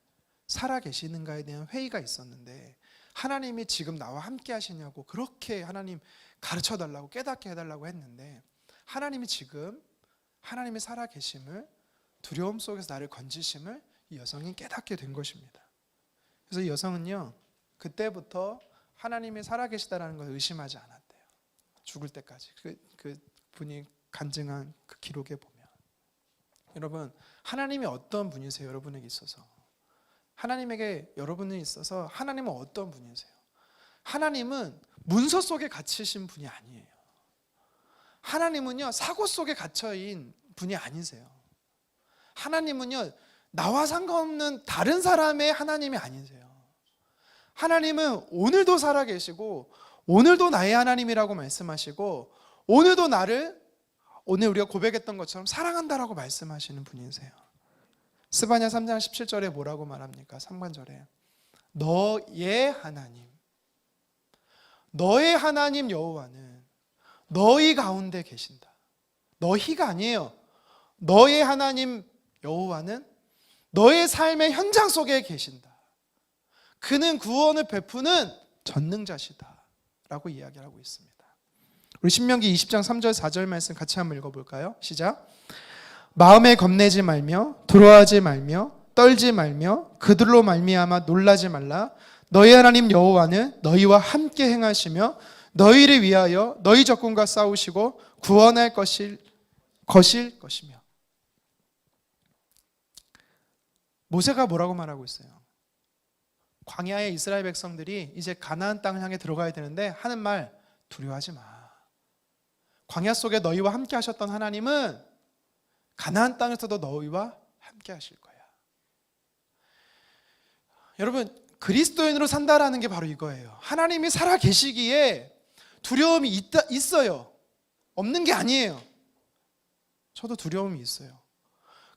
살아 계시는가에 대한 회의가 있었는데 하나님이 지금 나와 함께 하시냐고 그렇게 하나님 가르쳐 달라고 깨닫게 해달라고 했는데 하나님이 지금 하나님이 살아 계심을, 두려움 속에서 나를 건지심을 이 여성이 깨닫게 된 것입니다. 그래서 이 여성은요, 그때부터 하나님이 살아 계시다라는 걸 의심하지 않았대요. 죽을 때까지. 그 분이 간증한 그 기록에 보면, 여러분, 하나님이 어떤 분이세요? 여러분에게 있어서 하나님에게 여러분에 있어서 하나님은 어떤 분이세요? 하나님은 문서 속에 갇히신 분이 아니에요. 하나님은요, 사고 속에 갇혀인 분이 아니세요. 하나님은요, 나와 상관없는 다른 사람의 하나님이 아니세요. 하나님은 오늘도 살아계시고 오늘도 나의 하나님이라고 말씀하시고 오늘도 나를 오늘 우리가 고백했던 것처럼 사랑한다라고 말씀하시는 분이세요. 스바냐 3장 17절에 뭐라고 말합니까? 3관절에 너의 하나님, 너의 하나님 여호와는 너희 가운데 계신다. 너희가 아니에요. 너의 하나님 여호와는 너의 삶의 현장 속에 계신다. 그는 구원을 베푸는 전능자시다 라고 이야기를 하고 있습니다. 우리 신명기 20장 3절 4절 말씀 같이 한번 읽어볼까요? 시작. 마음에 겁내지 말며 두려워하지 말며 떨지 말며 그들로 말미암아 놀라지 말라. 너희 하나님 여호와는 너희와 함께 행하시며 너희를 위하여 너희 적군과 싸우시고 구원할 것일 것이며. 모세가 뭐라고 말하고 있어요? 광야의 이스라엘 백성들이 이제 가나안 땅을 향해 들어가야 되는데 하는 말, 두려워하지 마. 광야 속에 너희와 함께 하셨던 하나님은 가나안 땅에서도 너희와 함께 하실 거야. 여러분, 그리스도인으로 산다라는 게 바로 이거예요. 하나님이 살아 계시기에 두려움이 있어요. 없는 게 아니에요. 저도 두려움이 있어요.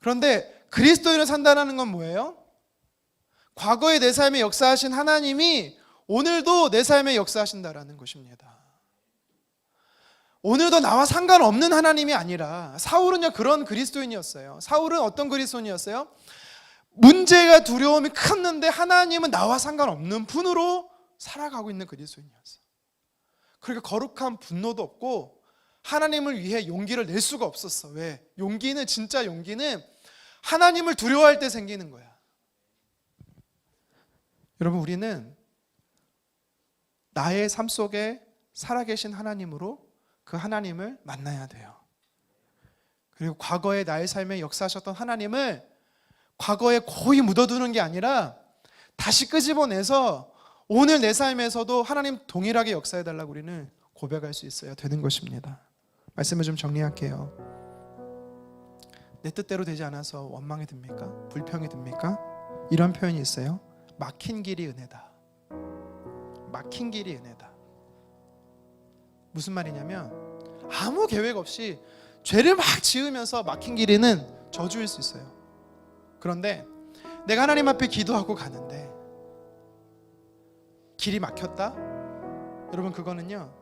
그런데 그리스도인으로 산다는 건 뭐예요? 과거에 내 삶에 역사하신 하나님이 오늘도 내 삶에 역사하신다라는 것입니다. 오늘도 나와 상관없는 하나님이 아니라, 사울은요 그런 그리스도인이었어요. 사울은 어떤 그리스도인이었어요? 문제가 두려움이 컸는데 하나님은 나와 상관없는 분으로 살아가고 있는 그리스도인이었어요. 그러니까 거룩한 분노도 없고 하나님을 위해 용기를 낼 수가 없었어. 왜? 용기는, 진짜 용기는 하나님을 두려워할 때 생기는 거야. 여러분, 우리는 나의 삶 속에 살아계신 하나님으로 그 하나님을 만나야 돼요. 그리고 과거에 나의 삶에 역사하셨던 하나님을 과거에 고이 묻어두는 게 아니라 다시 끄집어내서 오늘 내 삶에서도 하나님 동일하게 역사해달라고 우리는 고백할 수 있어야 되는 것입니다. 말씀을 좀 정리할게요. 내 뜻대로 되지 않아서 원망이 듭니까? 불평이 듭니까? 이런 표현이 있어요. 막힌 길이 은혜다. 막힌 길이 은혜다. 무슨 말이냐면 아무 계획 없이 죄를 막 지으면서 막힌 길이는 저주일 수 있어요. 그런데 내가 하나님 앞에 기도하고 가는데 길이 막혔다? 여러분, 그거는요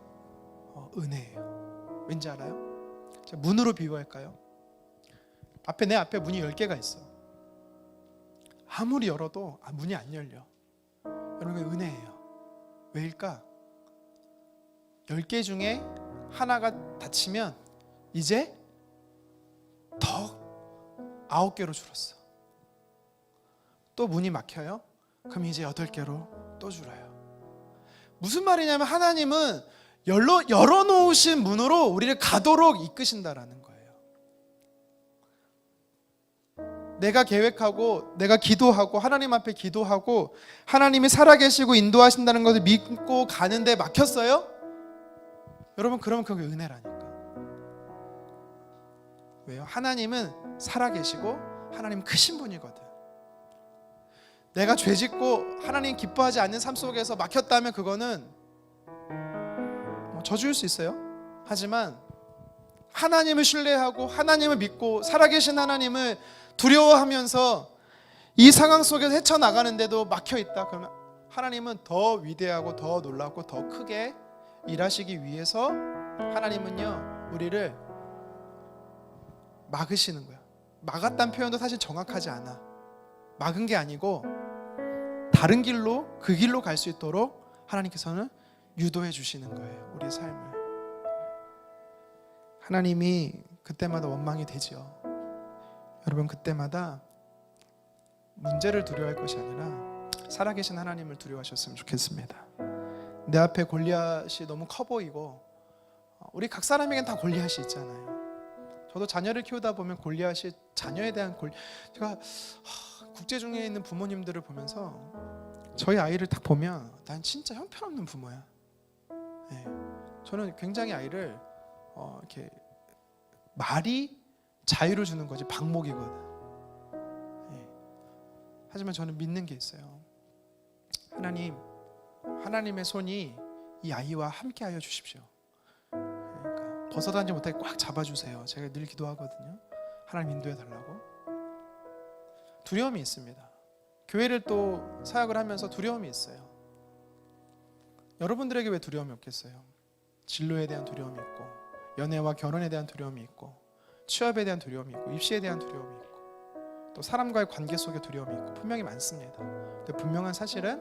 은혜예요. 왠지 알아요? 문으로 비유할까요? 내 앞에 문이 10개가 있어. 아무리 열어도 문이 안 열려. 여러분, 그게 은혜예요. 왜일까? 10개 중에 하나가 닫히면 이제 더 9개로 줄었어. 또 문이 막혀요? 그럼 이제 8개로 또 줄어요. 무슨 말이냐면 하나님은 열어놓으신 문으로 우리를 가도록 이끄신다라는 거예요. 내가 계획하고 내가 기도하고 하나님 앞에 기도하고 하나님이 살아계시고 인도하신다는 것을 믿고 가는데 막혔어요? 여러분, 그러면 그게 은혜라니까. 왜요? 하나님은 살아계시고 하나님 크신 분이거든. 내가 죄짓고 하나님 기뻐하지 않는 삶 속에서 막혔다면 그거는 저주일 수 있어요. 하지만 하나님을 신뢰하고 하나님을 믿고 살아계신 하나님을 두려워하면서 이 상황 속에서 헤쳐나가는데도 막혀있다. 그러면 하나님은 더 위대하고 더 놀랍고 더 크게 일하시기 위해서 하나님은요 우리를 막으시는 거야. 막았다는 표현도 사실 정확하지 않아. 막은 게 아니고 다른 길로, 그 길로 갈 수 있도록 하나님께서는 유도해 주시는 거예요. 우리의 삶을. 하나님이 그때마다 원망이 되죠. 여러분, 그때마다 문제를 두려워할 것이 아니라 살아계신 하나님을 두려워하셨으면 좋겠습니다. 내 앞에 골리앗이 너무 커 보이고, 우리 각 사람에겐 다 골리앗이 있잖아요. 저도 자녀를 키우다 보면 골리앗이, 자녀에 대한 제가 국제 중에 있는 부모님들을 보면서 저희 아이를 딱 보면 난 진짜 형편없는 부모야. 네. 저는 굉장히 아이를 이렇게 말이 자유를 주는 거지 방목이거든. 네. 하지만 저는 믿는 게 있어요. 하나님의 손이 이 아이와 함께하여 주십시오. 그러니까 벗어나지 못하게 꽉 잡아주세요. 제가 늘 기도하거든요. 하나님 인도해 달라고. 두려움이 있습니다. 교회를 또 사역을 하면서 두려움이 있어요. 여러분들에게 왜 두려움이 없겠어요? 진로에 대한 두려움이 있고, 연애와 결혼에 대한 두려움이 있고, 취업에 대한 두려움이 있고, 입시에 대한 두려움이 있고, 또 사람과의 관계 속에 두려움이 있고, 분명히 많습니다. 근데 분명한 사실은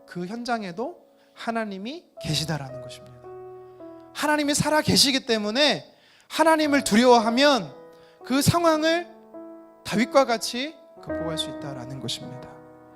그 현장에도 하나님이 계시다라는 것입니다. 하나님이 살아 계시기 때문에 하나님을 두려워하면 그 상황을 다윗과 같이 극복할 수 있다라는 것입니다.